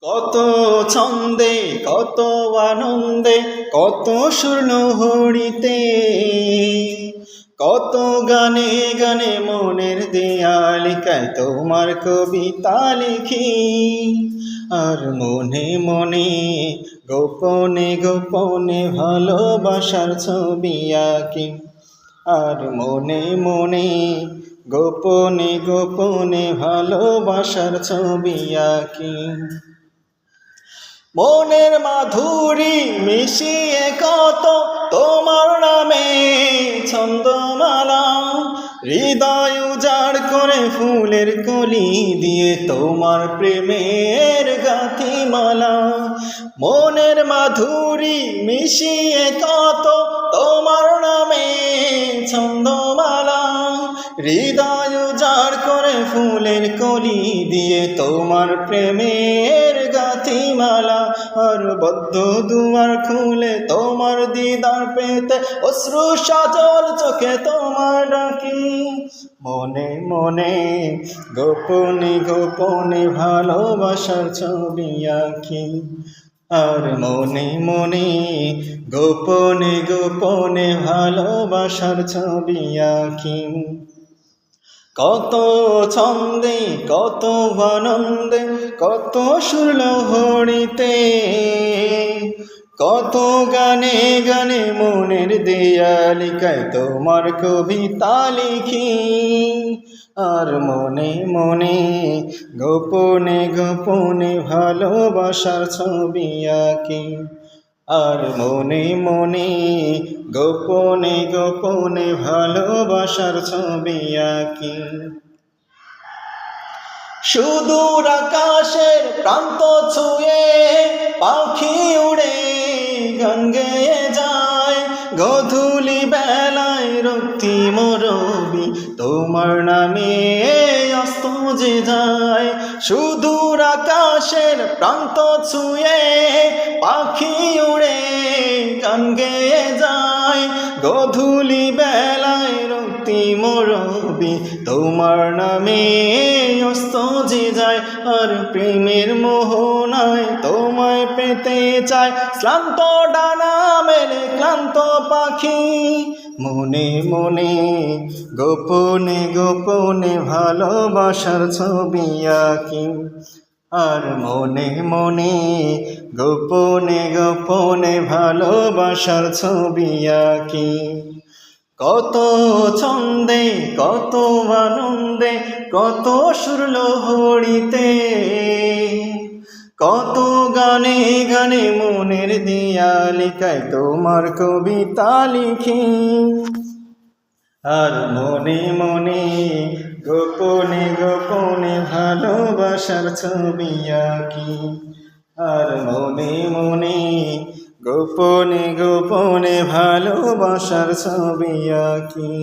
কত ছন্দে কত আনন্দে কত সুরলহরীতে কত গানে গানে মনের দেয়ালিকায় তোমার কবিতা লিখি। আর মনে মনে গোপনে গোপনে ভালোবাসার ছবি আঁকি। আর মনে মনে গোপনে গোপনে ভালোবাসার ছবি আঁকি। মনের মাধুরী মিশিয়ে কত তোমার নামে ছন্দমালা, হৃদয় উজাড় করে ফুলের কলি দিয়ে তোমার প্রেমের গাঁথিমালা। মনের মাধুরী মিশিয়ে কত তোমার নামে ছন্দমালা, হৃদয় উজাড় করে ফুলের কলি দিয়ে তোমার প্রেমের গাঁথিমালা। আর বদ্ধ দুয়ার খুলে তোমার দিদার পেতে অশ্রু সজল চোখে তোমার ডাকি। মনে মনে গোপনে গোপনে ভালোবাসার ছবি আঁকি। আর মনে মনে গোপনে গোপনে ভালোবাসার ছবি আঁকি। কত ছন্দে কত আনন্দে কত সুরলহরীতে কত গানে গানে মনের দেয়ালিকায় তোমার কবিতা লিখি। আর মনে মনে গোপনে গোপনে ভালোবাসার ছবি আঁকি। আর মনে মনে গোপনে গোপনে ভালোবাসার ছবি আঁকি। সুদূর আকাশের প্রান্ত ছুঁয়ে পাখি উড়ে গান গেয়ে যায়, গধূলি বেলায় রক্তিম রবি তোমার নামে অস্ত যে যায়। সুদূর আকাশের প্রান্ত ছুঁয়ে পাখি উড়ে গান গেয়ে যায়, গধূলি বেলায় রক্তিম রবি তোমার নামে অস্ত যে যায়। আর প্রেমের মোহনায় তোমায় পেতে চায় শ্রান্ত ডানা মেলে ক্লান্ত পাখি। মনে মনে গোপনে গোপনে ভালোবাসার ছবি আঁকি। আর মনে মনে গোপনে গোপনে ভালোবাসার ছবি আঁকি। কত ছন্দে কত আনন্দে কত সুরলহরীতে কত গানে গানে মনের দেয়ালিকায় তোমার কবিতা লিখি। আর মনে মনে গোপনে গোপনে ভালোবাসার ছবি আঁকি। আর মনে মনে গোপনে গোপনে ভালোবাসার ছবি আঁকি।